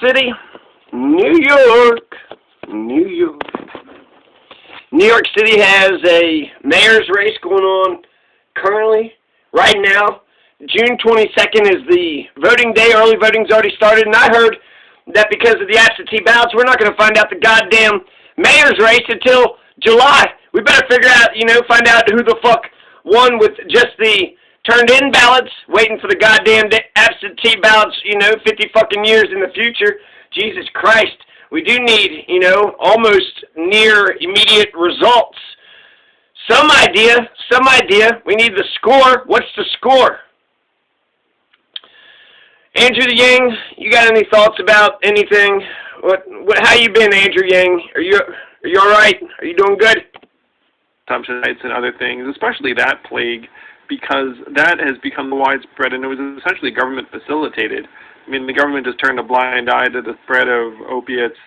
City, New York, New York. New York City has a mayor's race going on currently, right now. June 22nd is the voting day. Early voting's already started, and I heard that because of the absentee ballots, we're not going to find out the goddamn mayor's race until July. We better figure out, find out who the fuck won with just the turned-in ballots, waiting for the goddamn absentee ballots, 50 fucking years in the future. Jesus Christ. We do need, almost near immediate results. Some idea. We need the score. What's the score? Andrew the Yang, you got any thoughts about anything? How you been, Andrew Yang? Are you all right? Are you doing good? Assumption sites and other things, especially that plague, because that has become widespread, and it was essentially government facilitated. I mean, the government just turned a blind eye to the spread of opiates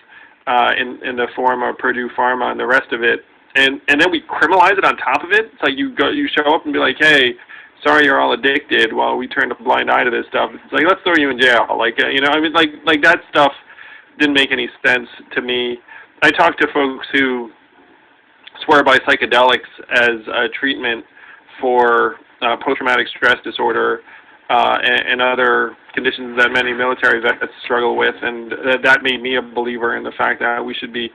in the form of Purdue Pharma and the rest of it, and then we criminalize it on top of it. It's like you show up and be like, hey, sorry you're all addicted, while we turned a blind eye to this stuff. It's like, let's throw you in jail. Like that stuff didn't make any sense to me. I talked to folks who swear by psychedelics as a treatment for post-traumatic stress disorder and other conditions that many military vets struggle with, and that made me a believer in the fact that we should be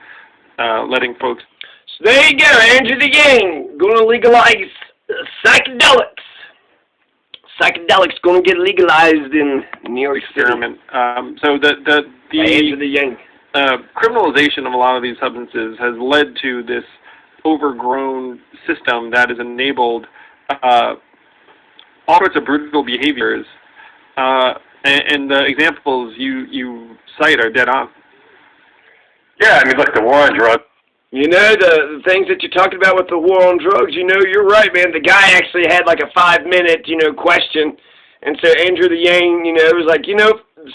letting folks. So there you go, Andrew the Yang, going to legalize psychedelics. Psychedelics going to get legalized in New York City. Experiment. So the Andrew the Yang. Criminalization of a lot of these substances has led to this overgrown system that has enabled all sorts of brutal behaviors, and the examples you cite are dead on. Yeah, I mean, look, the war on drugs. The things that you're talking about with the war on drugs, you're right, man. The guy actually had like a 5-minute, question, and so Andrew the Yang, was like,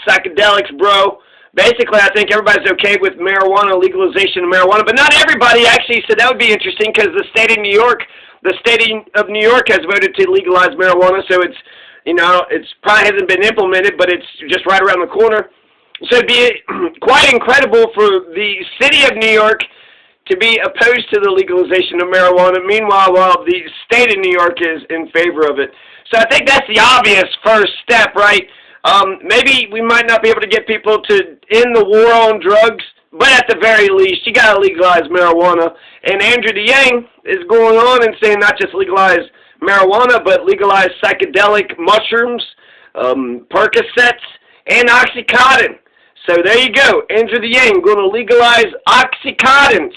psychedelics, bro. Basically, I think everybody's okay with marijuana, legalization of marijuana, but not everybody actually said that would be interesting because the state of New York has voted to legalize marijuana, so it's, it's probably hasn't been implemented, but it's just right around the corner. So it'd be quite incredible for the city of New York to be opposed to the legalization of marijuana. Meanwhile, while the state of New York is in favor of it. So I think that's the obvious first step, right? Maybe we might not be able to get people to end the war on drugs, but at the very least, you got to legalize marijuana. And Andrew the Yang is going on and saying not just legalize marijuana, but legalize psychedelic mushrooms, Percocets, and Oxycontin. So there you go, Andrew the Yang going to legalize Oxycontins.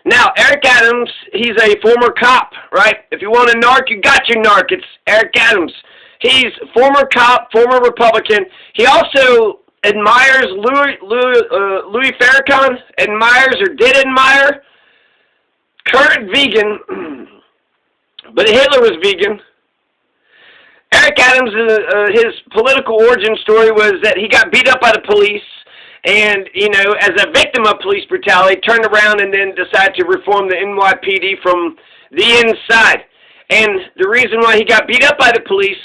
Now, Eric Adams, he's a former cop, right? If you want a narc, you got your narc. It's Eric Adams. He's former cop, former Republican. He also admires Louis Farrakhan, admires or did admire, current vegan, but Hitler was vegan. Eric Adams, his political origin story was that he got beat up by the police and, as a victim of police brutality, turned around and then decided to reform the NYPD from the inside. And the reason why he got beat up by the police,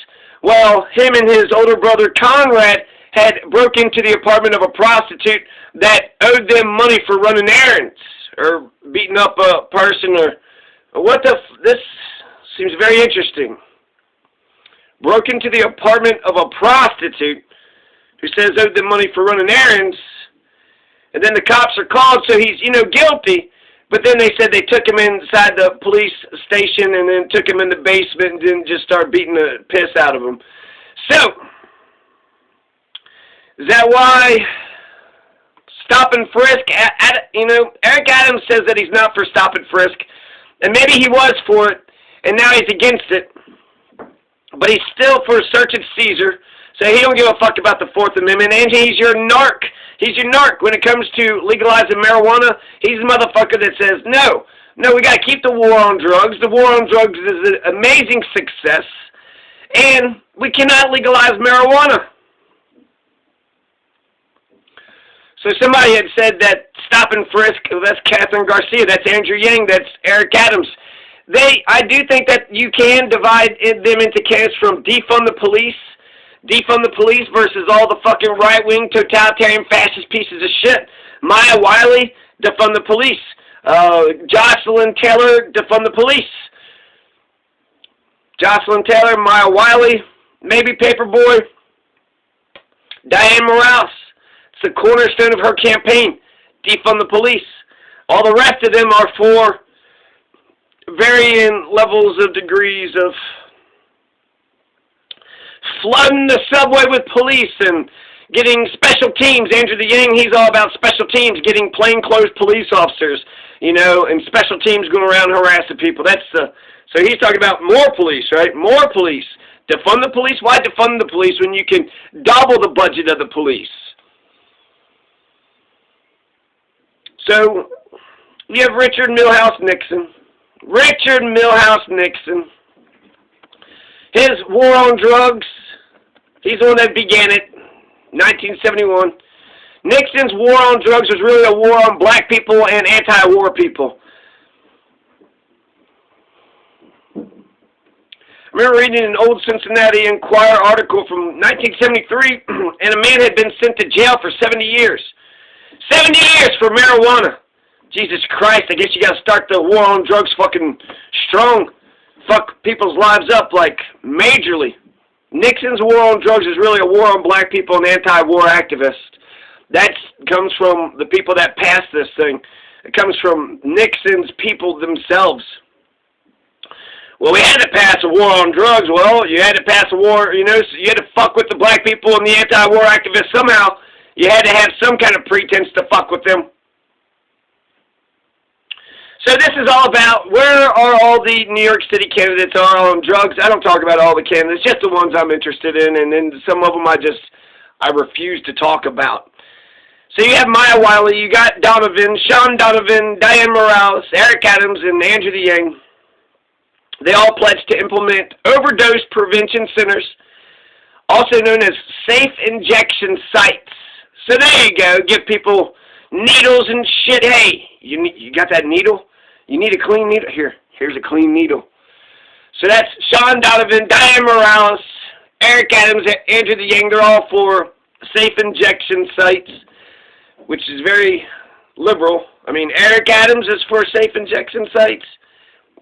well, him and his older brother Conrad had broke into the apartment of a prostitute that owed them money for running errands or beating up a person or this seems very interesting. Broke into the apartment of a prostitute who says owed them money for running errands, and then the cops are called, so he's, guilty. But then they said they took him inside the police station and then took him in the basement and then just started beating the piss out of him. So, is that why stop and frisk? Eric Adams says that he's not for stop and frisk, and maybe he was for it, and now he's against it. But he's still for search and seizure, so he don't give a fuck about the Fourth Amendment. And he's your narc. He's your narc when it comes to legalizing marijuana. He's the motherfucker that says, no, we got to keep the war on drugs. The war on drugs is an amazing success, and we cannot legalize marijuana. So somebody had said that stop and frisk, that's Catherine Garcia, that's Andrew Yang, that's Eric Adams. I do think that you can divide them into camps from defund the police, Defund the police versus all the fucking right-wing, totalitarian, fascist pieces of shit. Maya Wiley, defund the police. Jocelyn Taylor, defund the police. Jocelyn Taylor, Maya Wiley, maybe Paperboy. Dianne Morales, it's the cornerstone of her campaign. Defund the police. All the rest of them are for varying levels of degrees of flooding the subway with police and getting special teams. Andrew the Yang, he's all about special teams, getting plainclothes police officers, and special teams going around harassing people. So he's talking about more police, right? More police. Defund the police? Why defund the police when you can double the budget of the police? So, you have Richard Milhouse Nixon. Richard Milhouse Nixon. His war on drugs, he's the one that began it, 1971. Nixon's war on drugs was really a war on black people and anti-war people. I remember reading an old Cincinnati Enquirer article from 1973, and a man had been sent to jail for 70 years. 70 years for marijuana. Jesus Christ, I guess you gotta start the war on drugs fucking strong. Fuck people's lives up, like, majorly. Nixon's war on drugs is really a war on black people and anti-war activists. That comes from the people that passed this thing. It comes from Nixon's people themselves. Well, we had to pass a war on drugs. Well, you had to pass a war, so you had to fuck with the black people and the anti-war activists somehow. You had to have some kind of pretense to fuck with them. So this is all about where are all the New York City candidates are on drugs. I don't talk about all the candidates, just the ones I'm interested in, and then some of them I refuse to talk about. So you have Maya Wiley, you got Donovan, Sean Donovan, Dianne Morales, Eric Adams, and Andrew the Yang. They all pledged to implement overdose prevention centers, also known as safe injection sites. So there you go, give people needles and shit. Hey, you got that needle? You need a clean needle? Here's a clean needle. So that's Sean Donovan, Dianne Morales, Eric Adams, Andrew the Yang. They're all for safe injection sites, which is very liberal. I mean, Eric Adams is for safe injection sites.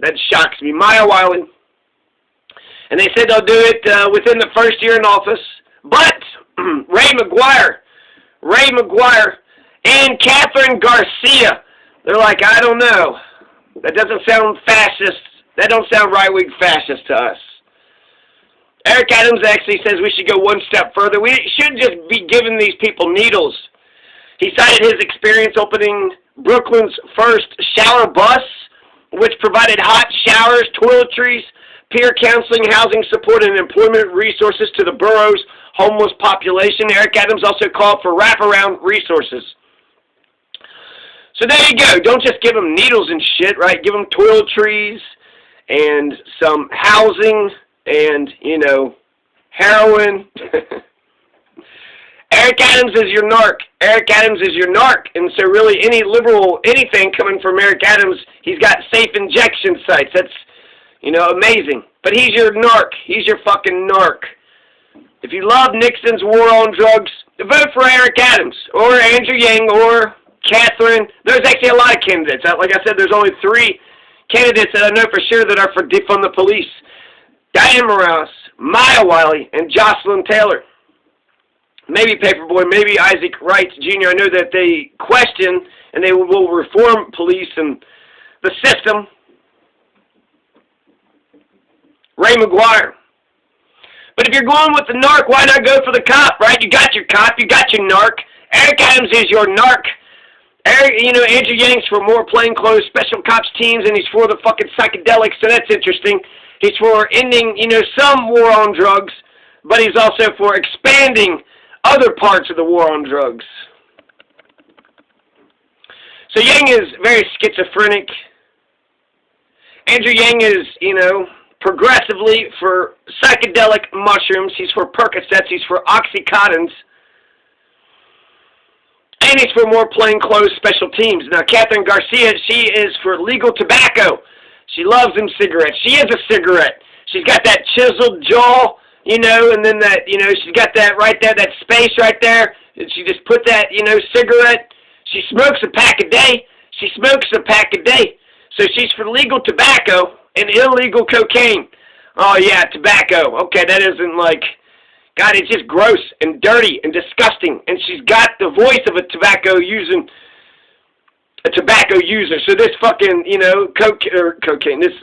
That shocks me. Maya Wiley. And they said they'll do it within the first year in office. But Ray McGuire, and Catherine Garcia, they're like, I don't know. That doesn't sound fascist. That don't sound right-wing fascist to us. Eric Adams actually says we should go one step further. We shouldn't just be giving these people needles. He cited his experience opening Brooklyn's first shower bus, which provided hot showers, toiletries, peer counseling, housing support, and employment resources to the borough's homeless population. Eric Adams also called for wraparound resources. So there you go. Don't just give them needles and shit, right? Give them toiletries and some housing and, heroin. Eric Adams is your narc. Eric Adams is your narc. And so really any liberal, anything coming from Eric Adams, he's got safe injection sites. That's, amazing. But he's your narc. He's your fucking narc. If you love Nixon's war on drugs, vote for Eric Adams or Andrew Yang or Catherine. There's actually a lot of candidates. Like I said, there's only 3 candidates that I know for sure that are for defund the police. Dianne Morales, Maya Wiley, and Jocelyn Taylor. Maybe Paperboy, maybe Isaac Wright Jr. I know that they question and they will reform police and the system. Ray McGuire. But if you're going with the narc, why not go for the cop, right? You got your cop, you got your narc. Eric Adams is your narc. Andrew Yang's for more plainclothes special cops teams, and he's for the fucking psychedelics, so that's interesting. He's for ending, some war on drugs, but he's also for expanding other parts of the war on drugs. So Yang is very schizophrenic. Andrew Yang is, progressively for psychedelic mushrooms. He's for Percocets. He's for Oxycontins. And he's for more plainclothes special teams. Now, Catherine Garcia, she is for legal tobacco. She loves them cigarettes. She is a cigarette. She's got that chiseled jaw, you know, and then that, you know, she's got that right there, that space right there, and she just put that, you know, cigarette. She smokes a pack a day. She smokes a pack a day. So she's for legal tobacco and illegal cocaine. Oh, yeah, tobacco. Okay, that isn't like, God, it's just gross and dirty and disgusting. And she's got the voice of a tobacco user. So this fucking, you know, cocaine, this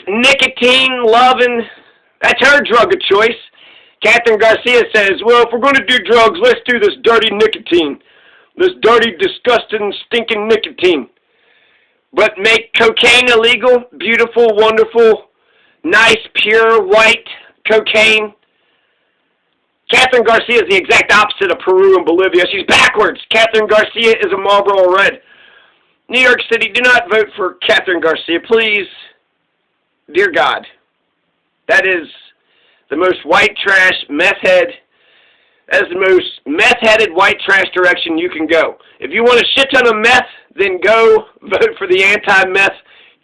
nicotine loving, that's her drug of choice. Catherine Garcia says, well, if we're going to do drugs, let's do this dirty nicotine. This dirty, disgusting, stinking nicotine. But make cocaine illegal, beautiful, wonderful, nice, pure, white cocaine. Catherine Garcia is the exact opposite of Peru and Bolivia. She's backwards. Catherine Garcia is a Marlboro Red. New York City, do not vote for Catherine Garcia, please. Dear God. That is the most white trash, meth head. That is the most meth-headed white trash direction you can go. If you want a shit ton of meth, then go vote for the anti-meth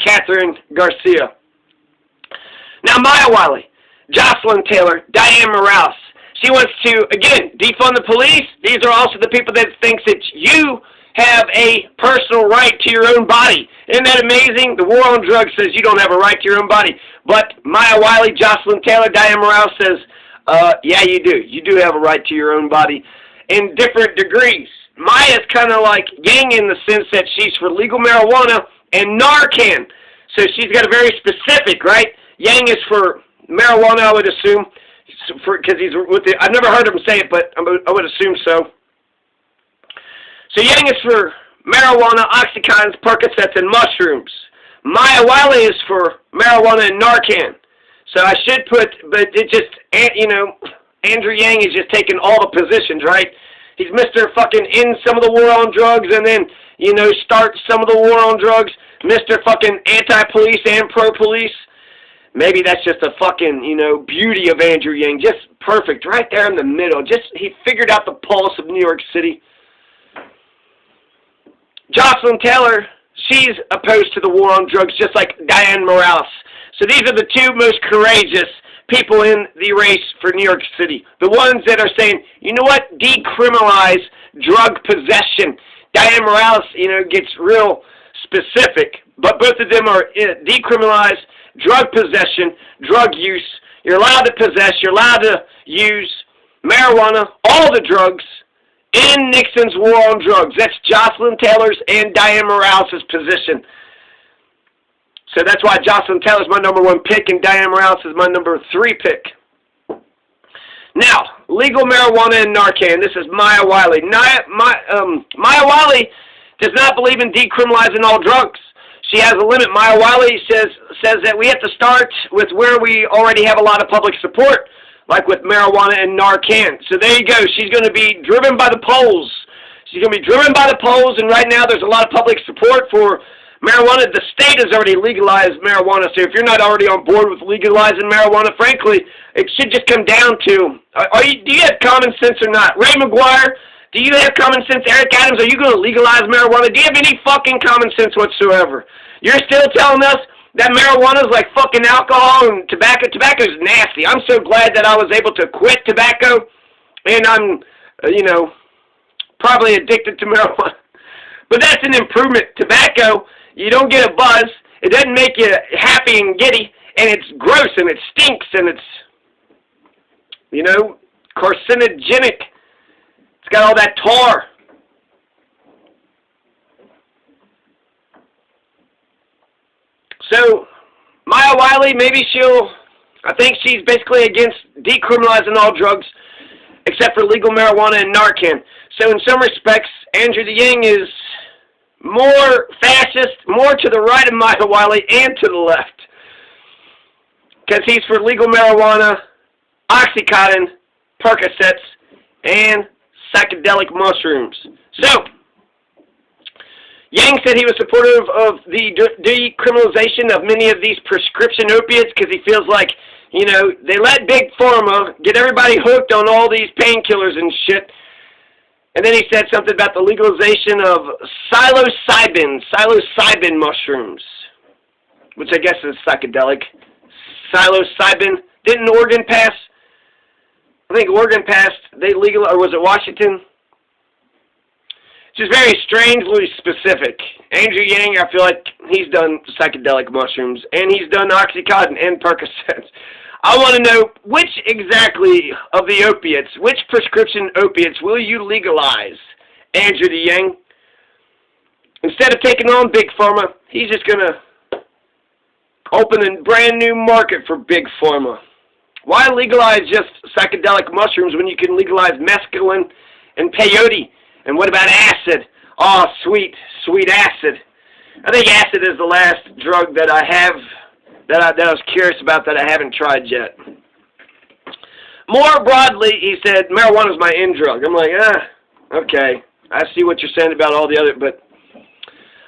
Catherine Garcia. Now, Maya Wiley, Jocelyn Taylor, Dianne Morales. She wants to, again, defund the police. These are also the people that think that you have a personal right to your own body. Isn't that amazing? The war on drugs says you don't have a right to your own body. But Maya Wiley, Jocelyn Taylor, Dianne Morales says, yeah, you do. You do have a right to your own body in different degrees. Maya's kind of like Yang in the sense that she's for legal marijuana and Narcan. So she's got a very specific, right? Yang is for marijuana, I would assume, because he's with the, I've never heard him say it, but I would assume so. So Yang is for marijuana, oxycontins, Percocets, and mushrooms. Maya Wiley is for marijuana and Narcan. So I should put, but it just, you know, Andrew Yang is just taking all the positions, right? He's Mr. fucking in some of the war on drugs and then, you know, start some of the war on drugs. Mr. fucking anti-police and pro-police. Maybe that's just a fucking, you know, beauty of Andrew Yang. Just perfect, right there in the middle. Just, he figured out the pulse of New York City. Jocelyn Taylor, she's opposed to the war on drugs just like Dianne Morales. So these are the two most courageous people in the race for New York City. The ones that are saying, you know what, decriminalize drug possession. Dianne Morales, you know, gets real specific. But both of them are decriminalize drug possession, drug use. You're allowed to possess, you're allowed to use marijuana, all the drugs, in Nixon's war on drugs. That's Jocelyn Taylor's and Dianne Morales' position. So that's why Jocelyn Taylor's my number 1 pick and Dianne Morales is my number 3 pick. Now, legal marijuana and Narcan. This is Maya Wiley. Maya Wiley does not believe in decriminalizing all drugs. She has a limit. Maya Wiley says that we have to start with where we already have a lot of public support, like with marijuana and Narcan. So there you go. She's going to be driven by the polls. She's going to be driven by the polls, and right now there's a lot of public support for marijuana. The state has already legalized marijuana, so if you're not already on board with legalizing marijuana, frankly, it should just come down to, do you have common sense or not? Ray McGuire, do you have common sense? Eric Adams, are you going to legalize marijuana? Do you have any fucking common sense whatsoever? You're still telling us that marijuana is like fucking alcohol and tobacco. Tobacco is nasty. I'm so glad that I was able to quit tobacco, and I'm, you know, probably addicted to marijuana. But that's an improvement. Tobacco, you don't get a buzz. It doesn't make you happy and giddy, and it's gross, and it stinks, and it's, you know, carcinogenic. It's got all that tar. So, Maya Wiley, maybe I think she's basically against decriminalizing all drugs except for legal marijuana and Narcan. So in some respects, Andrew Yang is more fascist, more to the right of Maya Wiley and to the left. Because he's for legal marijuana, Oxycontin, Percocets, and psychedelic mushrooms. So, Yang said he was supportive of the decriminalization of many of these prescription opiates because he feels like, you know, they let Big Pharma get everybody hooked on all these painkillers and shit. And then he said something about the legalization of psilocybin mushrooms, which I guess is psychedelic. psilocybin. Didn't Oregon pass? I think Oregon passed, they legal, or was it Washington? Just very strangely specific. Andrew Yang, I feel like he's done psychedelic mushrooms, and he's done Oxycontin and Percocets. I want to know which exactly of the opiates, which prescription opiates will you legalize, Andrew Yang? Instead of taking on Big Pharma, he's just going to open a brand new market for Big Pharma. Why legalize just psychedelic mushrooms when you can legalize mescaline and peyote? And what about acid? Oh, sweet, sweet acid. I think acid is the last drug that I have, that I was curious about that I haven't tried yet. More broadly, he said, marijuana is my end drug. I'm like, okay. I see what you're saying about all the other, but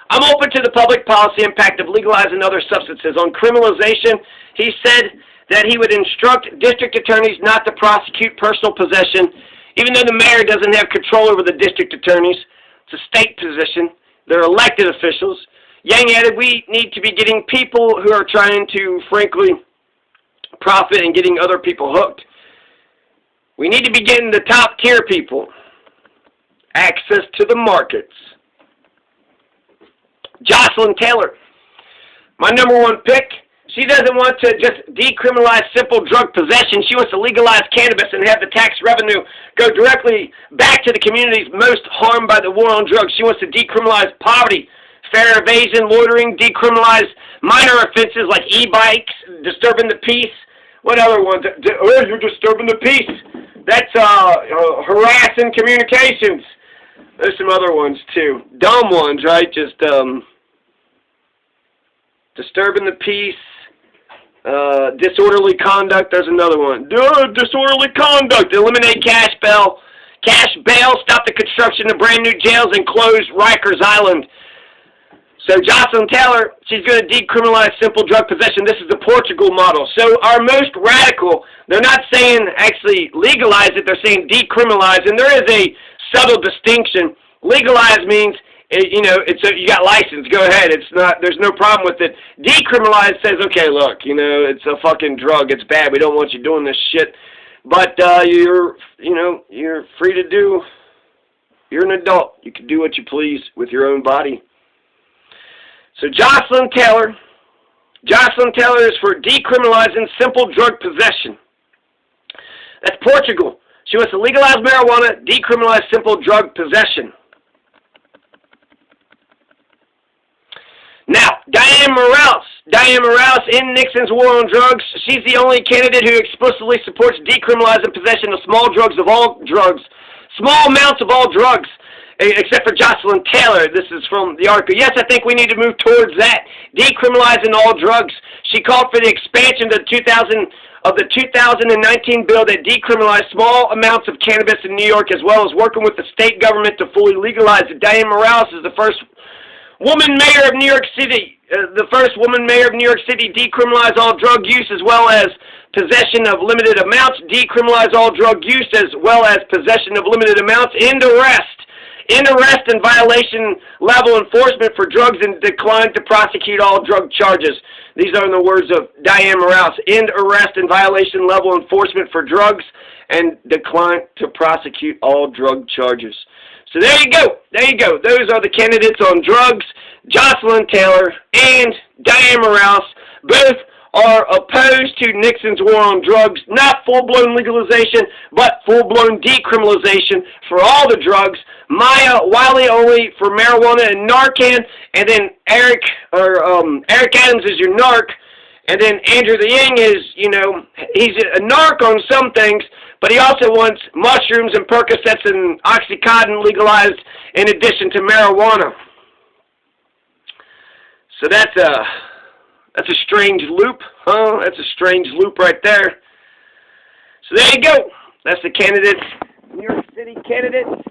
I'm open to the public policy impact of legalizing other substances. On criminalization, he said that he would instruct district attorneys not to prosecute personal possession, even though the mayor doesn't have control over the district attorneys. It's a state position. They're elected officials. Yang added, we need to be getting people who are trying to, frankly, profit and getting other people hooked. We need to be getting the top-tier people access to the markets. Jocelyn Taylor, my #1 pick. She doesn't want to just decriminalize simple drug possession. She wants to legalize cannabis and have the tax revenue go directly back to the communities most harmed by the war on drugs. She wants to decriminalize poverty, fare evasion, loitering, decriminalize minor offenses like e-bikes, disturbing the peace. What other ones? Oh, you're disturbing the peace. That's harassing communications. There's some other ones, too. Dumb ones, right? Just disturbing the peace. Disorderly conduct. There's another one. Disorderly conduct. Eliminate cash bail. Cash bail. Stop the construction of brand new jails and close Rikers Island. So Jocelyn Taylor, she's going to decriminalize simple drug possession. This is the Portugal model. So our most radical, they're not saying actually legalize it. They're saying decriminalize. And there is a subtle distinction. Legalize means, you know, you got license, go ahead. It's not, there's no problem with it. Decriminalize says, okay, look, you know, it's a fucking drug. It's bad. We don't want you doing this shit. But you're free to do. You're an adult. You can do what you please with your own body. So Jocelyn Taylor is for decriminalizing simple drug possession. That's Portugal. She wants to legalize marijuana, decriminalize simple drug possession. Now, Dianne Morales in Nixon's war on drugs. She's the only candidate who explicitly supports decriminalizing possession of small amounts of all drugs, except for Jocelyn Taylor. This is from the article. Yes, I think we need to move towards that, decriminalizing all drugs. She called for the expansion of the 2019 bill that decriminalized small amounts of cannabis in New York, as well as working with the state government to fully legalize it. Dianne Morales is the first woman mayor of New York City. Decriminalize all drug use as well as possession of limited amounts. Decriminalize all drug use as well as possession of limited amounts. End arrest and violation level enforcement for drugs and decline to prosecute all drug charges. These are in the words of Dianne Morales. End arrest and violation level enforcement for drugs and decline to prosecute all drug charges. So there you go. Those are the candidates on drugs. Jocelyn Taylor and Dianne Morales both are opposed to Nixon's war on drugs. Not full-blown legalization, but full-blown decriminalization for all the drugs. Wiley only for marijuana and Narcan, and then Eric Adams is your narc, and then Andrew the Yang is, you know, he's a narc on some things, but he also wants mushrooms and Percocets and Oxycontin legalized in addition to marijuana. So that's a strange loop, huh? That's a strange loop right there. So there you go. That's the candidates, New York City candidates.